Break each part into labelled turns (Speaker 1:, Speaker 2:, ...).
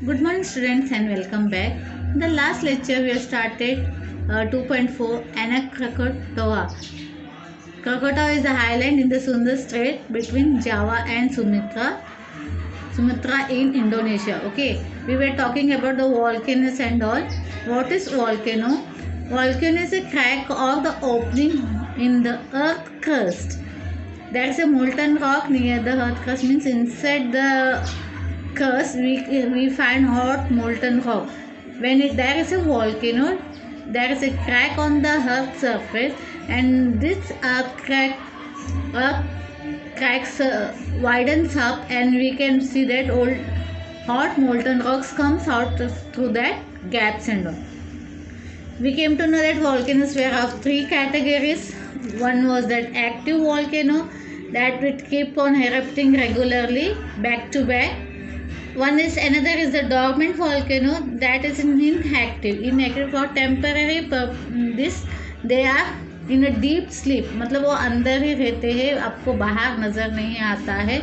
Speaker 1: Good morning, students, and welcome back. In the last lecture, we have started 2.4 Anak Krakatoa. Krakatoa is the highland in the Sunda Strait between Java and Sumatra in Indonesia. Okay, we were talking about the volcanoes and all. What is volcano? Volcano is a crack or the opening in the earth crust. There is a molten rock near the earth crust, means inside the crust we find hot molten rock. When there is a volcano, there is a crack on the earth surface, and this earth cracks widens up, and we can see that old hot molten rocks comes out through that gaps and all. We came to know that volcanoes were of three categories. One was that active volcano that would keep on erupting regularly back to back. Another is the dormant volcano that is inactive. Inactive for temporary this they are in a deep sleep, मतलब वो अंदर ही रहते हैं, आपको बाहर नज़र नहीं आता है.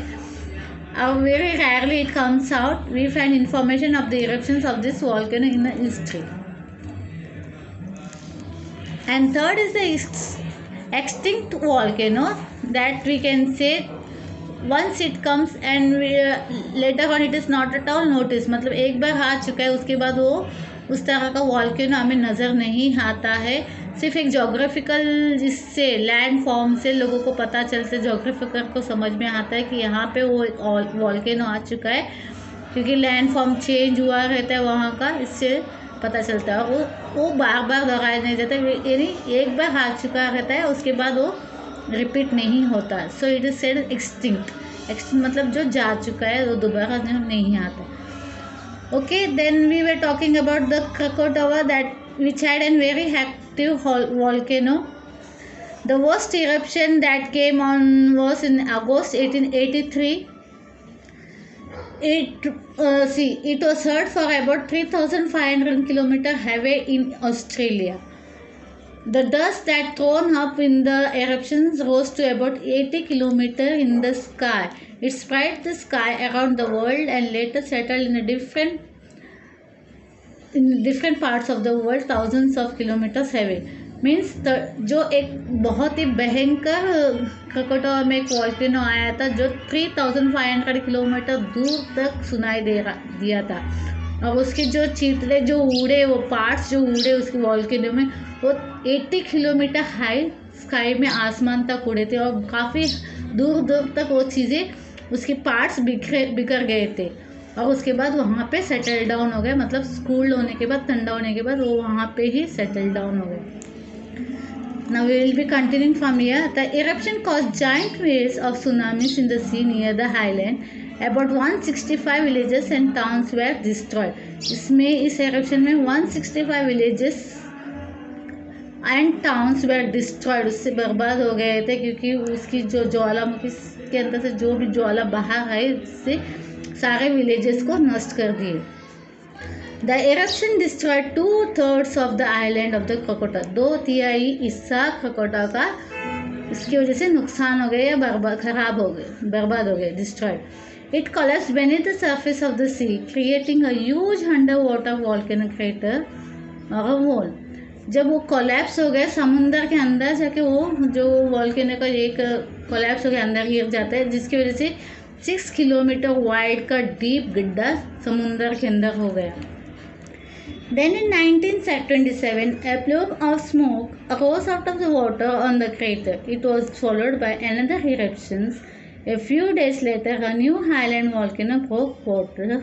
Speaker 1: Very rarely it comes out. We find information of the eruptions of this volcano in the history. And third is the extinct volcano that we can say once it comes and later on it is not at all noticed. मतलब एक बार आ चुका है, उसके बाद वो उस तरह का वॉल्केनो हमें नज़र नहीं आता है. सिर्फ एक जोग्राफिकल जिससे लैंड फॉर्म से लोगों को पता चलता है, जोग्राफिकल को समझ में आता है कि यहाँ पे वो एक वॉल्केनो आ चुका है, क्योंकि लैंड फॉर्म चेंज हुआ रहता है वहाँ का, इससे पता चलता है. वो बार बार दोहराया नहीं जाता, यानी एक बार आ चुका रहता है, उसके बाद वो रिपीट नहीं होता. So it is said extinct मतलब जो जा चुका है वो दोबारा नहीं आता. Okay, then we were talking about the Krakatoa that which had a very active volcano. The worst eruption that came on was in August 1883. It was heard for about 3,500 kilometers away in Australia. The dust that thrown up in the eruptions rose to about 80 kilometers in the sky. It spread the sky around the world and later settled in different parts of the world thousands of kilometers away. Means जो एक बहुत ही भयंकर Krakatoa में एक volcano आया था जो 3,500 kilometre दूर तक सुनाई दिया था, और उसके जो चित्रे जो उड़े, वो पार्ट्स जो उड़े उसके वॉल्केनो में, वो 80 किलोमीटर हाई स्काई में आसमान तक उड़े थे, और काफ़ी दूर दूर तक वो चीज़ें उसके पार्ट्स बिखर गए थे, और उसके बाद वहाँ पे सेटल डाउन हो गए. मतलब कूल्ड होने के बाद, ठंडा होने के बाद वो वहाँ पे ही सेटल डाउन हो गए. Now we will be continuing from here. The eruption caused giant waves of tsunamis in the sea near the highland. About 165 villages and towns were destroyed. इस eruption में 165 villages and towns were destroyed. उससे बर्बाद हो गए थे, क्योंकि उसकी जो ज्वालामुखी के अंदर से जो भी ज्वाला बाहर आई, उससे सारे विलेजेस को नष्ट कर दिए. The eruption destroyed 2/3 of the island of the Krakatoa. 2/3 हिस्सा Krakatoa का इसकी वजह से नुकसान हो गए या बर्बाद हो गए, destroyed. It collapsed beneath the surface of the sea, creating a huge underwater volcano crater or a wall. जब वो कोलैप्स हो गए समुंदर के अंदर जाके, वो जो वॉल्केनो का एक कोलैप्स हो गया, अंदर गिर जाता है, जिसकी वजह से 6 किलोमीटर वाइड का डीप गड्ढा समुंदर के अंदर हो गया. Then in 1927, a plume of smoke arose out of the water on the crater. It was followed by another eruption. A few days later, a new highland volcano broke water.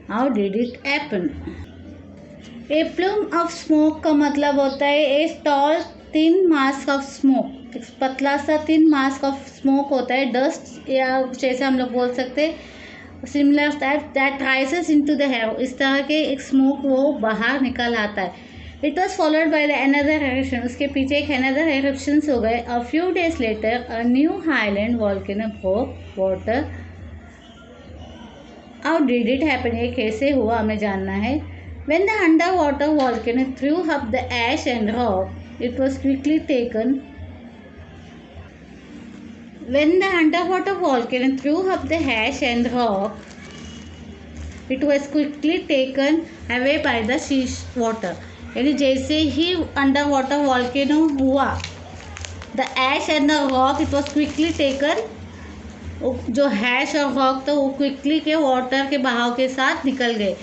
Speaker 1: How did it happen? A plume of smoke का मतलब होता है a tall thin mask of smoke. एक पतला सा thin mask of smoke होता है, dust या जैसे हम लोग बोल सकते हैं similar that राइसेस into the air. इस तरह के एक स्मोक वो बाहर निकल आता है. It was followed by the another eruption. उसके पीछे एक अनदर एरप्शंस हो गए. A few days later a new highland volcano broke water. How did it happen? ये कैसे हुआ हमें जानना है. When the under water volcano threw up the ash and rock, it was quickly taken. When the underwater volcano threw up the ash and rock, it was quickly taken away by the sea water. यानी जैसे ही under water volcano हुआ, the ash and the rock it was quickly taken, जो ash और rock था वो quickly के water के बहाव के साथ निकल गए।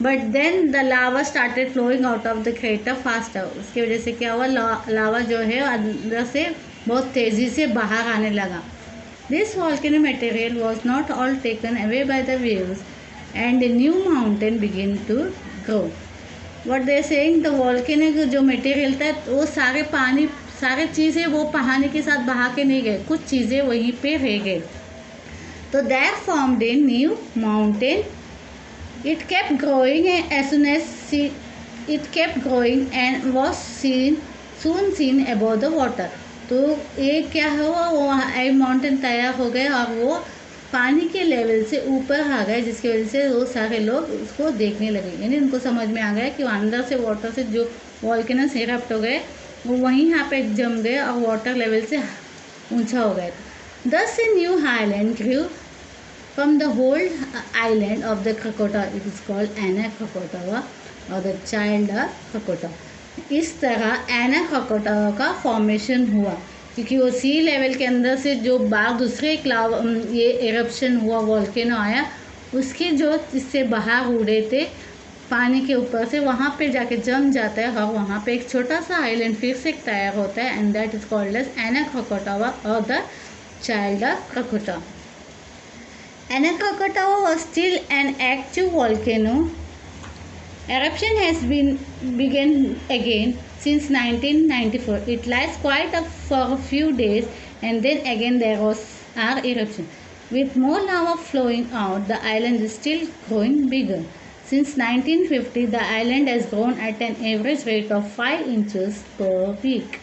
Speaker 1: But then the lava started flowing out of the crater faster. उसकी वजह से क्या हुआ, लावा जो है अंदर से बहुत तेज़ी से बाहर आने लगा। This volcano material was not all taken away by the waves and a new mountain begin to grow. What they saying, the volcano जो मटेरियल था वो सारे चीज़ें वो पानी के साथ बहा के नहीं गए, कुछ चीज़ें वहीं पे रह गए। तो that formed A new mountain. It kept growing as soon as it kept growing and was soon seen above the water। तो ये क्या हुआ, वो एक माउंटेन तैयार हो गए और वो पानी के लेवल से ऊपर आ गए, जिसकी वजह से वो सारे लोग उसको देखने लगे। यानी उनको समझ में आ गया कि अंदर से वाटर से जो वॉल्केनोस इरप्ट हो गए वो वहीं यहाँ पे जम गए और वाटर लेवल से ऊंचा हो गए। Thus a new highland grew from the whole island of the Krakatoa. It is called Anak Krakatoa or the child of Krakatoa। इस तरह एना Krakatoa का फॉर्मेशन हुआ, क्योंकि वो सी लेवल के अंदर से जो बाहर दूसरे ये एरप्शन हुआ, वॉल्केनो आया, उसके जो इससे बाहर उड़े थे पानी के ऊपर से, वहाँ पे जाके जम जाता है और वहाँ पे एक छोटा सा आइलैंड फिर से तैयार होता है, and that is called as Anak Krakatoa और the child of Krakatoa। Anak Krakatoa was still an active volcano. Eruption has begun again since 1994. It lies quiet for a few days and then again there was eruption. With more lava flowing out, the island is still growing bigger. Since 1950, the island has grown at an average rate of 5 inches per week.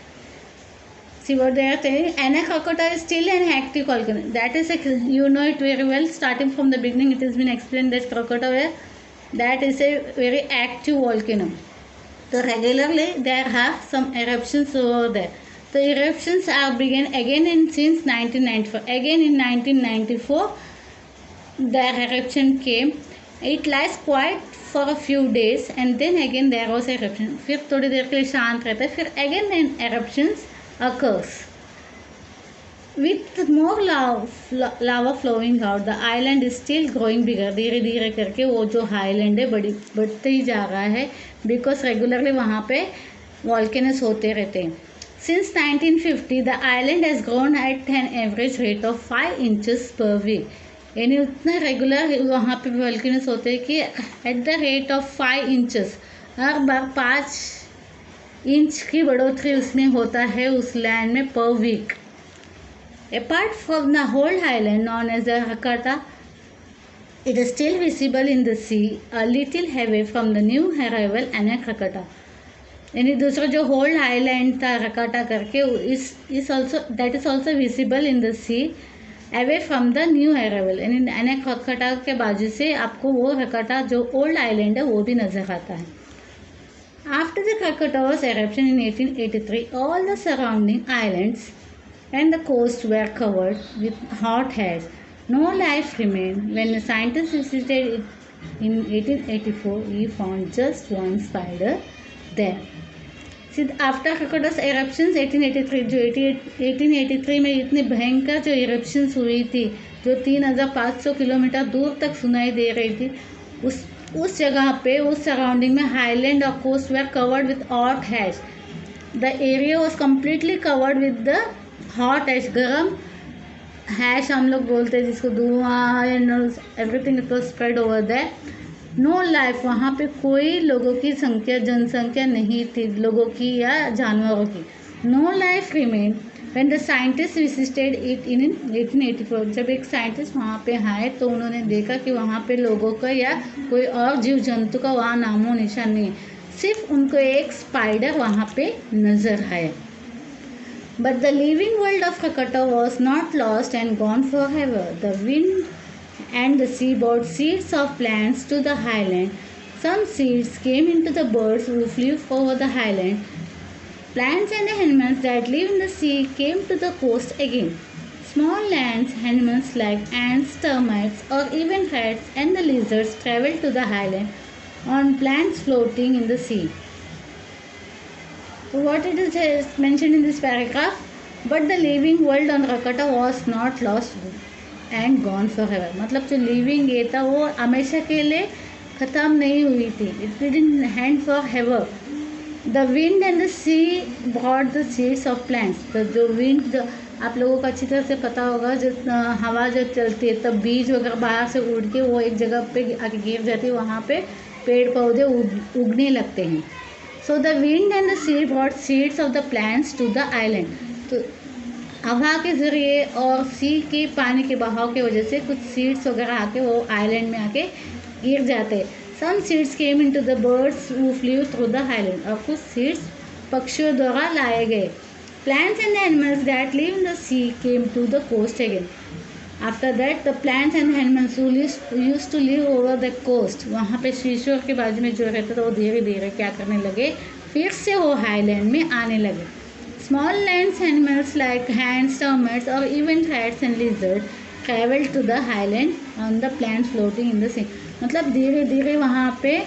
Speaker 1: See what they are saying. Anak Krakatoa is still an active volcano. That is, you know it very well. Starting from the beginning, it has been explained that Krakatoa, that is a very active volcano. So regularly there have some eruptions over there. The eruptions are begun again since 1994. Again in 1994, the eruption came. It lies quiet for a few days and then again there was eruption. फिर थोड़ी देर के लिए शांत रहता है, फिर again then eruptions occurs. With more lava flowing out, the island is still growing bigger. धीरे धीरे करके वो जो हाईलैंड है बढ़ते ही जा रहा है, बिकॉज रेगुलरली वहाँ पे वॉल्केनोस होते रहते हैं। Since 1950, the island has grown at an average rate of 5 inches per week. यानी उतना रेगुलर वहाँ पे वॉल्केनोस होते हैं कि at the rate of 5 inches, हर बार 5 इंच की बढ़ोतरी उसमें होता है उस लैंड में पर week. Apart from the whole island known as the Krakatoa, it is still visible in the sea a little away from the new arrival Anak Krakatoa। यानी दूसरा जो होल आइलैंड था Krakatoa करके is also that is also visible in the sea away from the new arrival. यानी Anak Krakatoa के बाजू से आपको वो Krakatoa जो ओल्ड आइलैंड है वो भी नजर आता है। After the Krakatoa's eruption in 1883, all the surrounding islands and the coast were covered with hot ash. No life remained. When the scientists visited it in 1884, he found just one spider there. See, after Krakatoa's eruptions 1883, जो 1883 में इतनी भयंकर जो eruptions हुई थी, जो 3500 kilometre दूर तक सुनाई दे रही थी, उस जगह पे उस सराउंडिंग में हाईलैंड और coast were covered with hot ash. The area was completely covered with the hot ash, गर्म हैश हम लोग बोलते हैं जिसको, धुआं and everything it was spread over there. No life, वहाँ पे कोई लोगों की जनसंख्या नहीं थी, लोगों की या जानवरों की। No life remain when the scientist visited it in 1884। जब एक साइंटिस्ट वहाँ पे आए तो उन्होंने देखा कि वहाँ पे लोगों का या कोई और जीव जंतु का वहाँ नामो निशान नहीं है, सिर्फ उनको एक स्पाइडर वहाँ पे नजर आया। But the living world of Krakatoa was not lost and gone for ever. The wind and the sea brought seeds of plants to the highland. Some seeds came into the birds who flew over the highland. Plants and animals that live in the sea came to the coast again. Small lands, animals like ants, termites, or even rats and the lizards travel to the island on plants floating in the sea. So what it is mentioned in this paragraph, but the living world on Krakatoa was not lost and gone forever. मतलब जो living ये था वो हमेशा के लिए ख़त्म नहीं हुई थी. It didn't end forever. The wind and the sea brought the seeds of plants. तो जो wind, जो आप लोगों को अच्छी तरह से पता होगा, जो हवा जो चलती है तब बीज वगैरह बाहर से उड़ के वो एक जगह पे आके गिर जाती है, वहाँ पे पेड़ पौधे उगने लगते हैं. So the wind and the sea brought seeds of the plants to the island. तो हवा के ज़रिए और सी के पानी के बहाव की वजह से कुछ सीड्स वगैरह आके वो आइलैंड में आके गिर जाते हैं. Some seeds came into the birds who flew through the island. और कुछ seeds पक्षियों द्वारा लाए गए. Plants and animals that live in the sea came to the coast again. After that, the plants and animals who used to live over the coast, वहाँ पे शीशोर के बाजू में जो रहता था वो धीरे धीरे क्या करने लगे, फिर से वो आइलैंड में आने लगे. Small lands animals like ants, termites, or even rats and lizards traveled to the island on the plants floating in the sea. मतलब धीरे धीरे वहाँ पे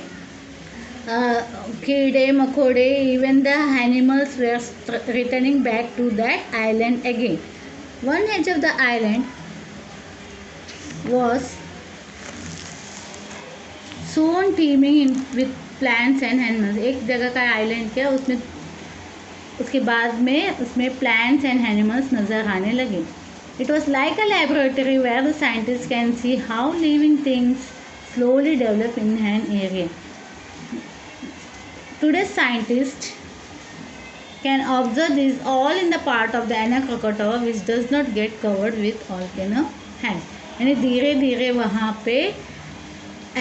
Speaker 1: कीड़े मकोड़े, even the animals were returning back to that island again. One edge of the island was soon teeming with plants and animals. एक जगह का आइलैंड क्या, उसमें उसके बाद में उसमें plants and animals नज़र आने लगे. It was like a laboratory where the scientists can see how living things slowly develop in an area. Today's scientists can observe this all in the part of the Anak Krakatoa which does not get covered with volcano ash. यानी धीरे धीरे वहाँ पे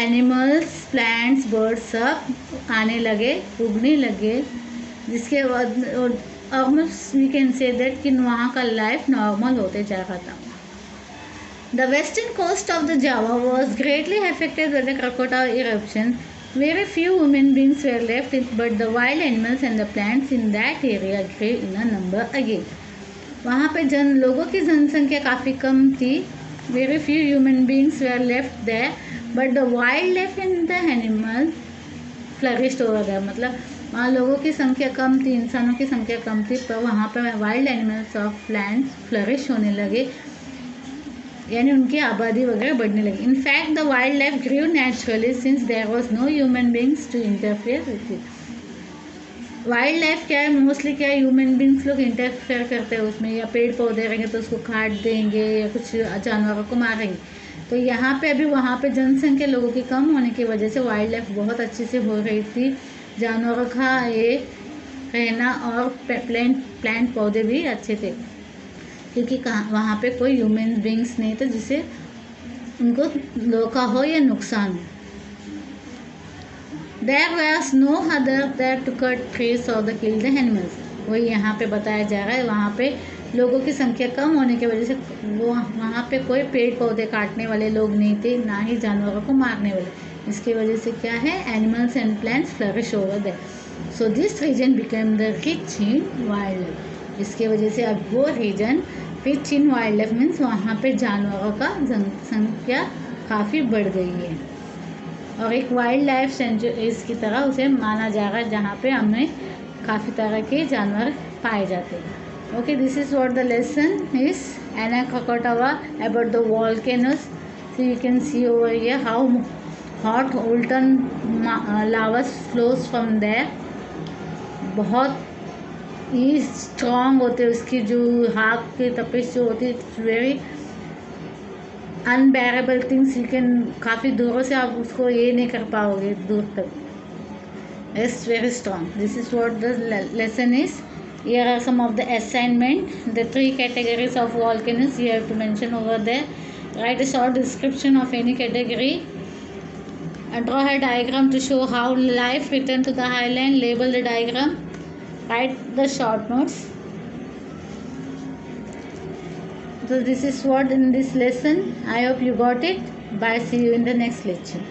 Speaker 1: animals, plants, birds सब आने लगे, उगने लगे, जिसके बाद almost we can say that कि वहाँ का लाइफ नॉर्मल होते जा रहा था. The western coast of the Java was greatly affected by the Krakatoa eruption. Very few human beings were left, but the wild animals and the plants in that area grew in a number again. वहाँ पे लोगों की जनसंख्या काफ़ी कम थी. Very few human beings were left there, but the wildlife and the animals flourished over there. मतलब वहाँ लोगों की संख्या कम थी, इंसानों की संख्या कम थी, पर वहाँ पर वाइल्ड एनिमल्स और प्लांट्स फ्लरिश होने लगे, यानी उनकी आबादी वगैरह बढ़ने लगी. In fact, the wildlife grew naturally since there was no human beings to interfere with it. Wild life क्या है, मोस्टली क्या है, ह्यूमन बींग्स लोग इंटरफेयर करते हैं उसमें, या पेड़ पौधे रहेंगे तो उसको काट देंगे या कुछ जानवरों को मारेंगे. तो यहाँ पे अभी वहाँ पे जनसंख्या लोगों की कम होने की वजह से वाइल्ड लाइफ बहुत अच्छे से हो रही थी. जानवरों का ये रहना और प्लांट पौधे भी अच्छे थे, क्योंकि वहाँ पे कोई ह्यूमन बींग्स नहीं थे जिससे उनको धोखा हो या नुकसान हो. There was no other there to cut trees or to kill the animals. वही यहाँ पे बताया जा रहा है, वहाँ पे लोगों की संख्या कम होने की वजह से वो वहाँ पे कोई पेड़ पौधे काटने वाले लोग नहीं थे, ना ही जानवरों को मारने वाले. इसकी वजह से क्या है, animals and plants flourish over there. So this region became the rich in wild life. इसके वजह से अब वो region rich in wild life means वहाँ पे जानवरों का जनसंख्या काफ़ी बढ़ गई है और एक वाइल्ड लाइफ सेंचुरीज की तरह उसे माना जा रहा है, जहाँ पे हमें काफ़ी तरह के जानवर पाए जाते हैं. Okay, this is what the lesson is, Anak Krakatoa, about the volcanoes. So you can see over here how hot molten lava flows from there. बहुत ही स्ट्रॉन्ग होते हैं, उसकी जो आग की तपिश जो होती है, it's very unbearable things. You can काफ़ी दूरों से आप उसको ये नहीं कर पाओगे दूर तक. It's very strong. This is what the lesson is. Here are some of the assignment. The 3 categories of volcanoes you have to mention over there. Write a short description of any category. Draw a diagram to show how life returned to the island. Label the diagram. Write the short notes. So this is what in this lesson. I hope you got it. Bye. See you in the next lecture.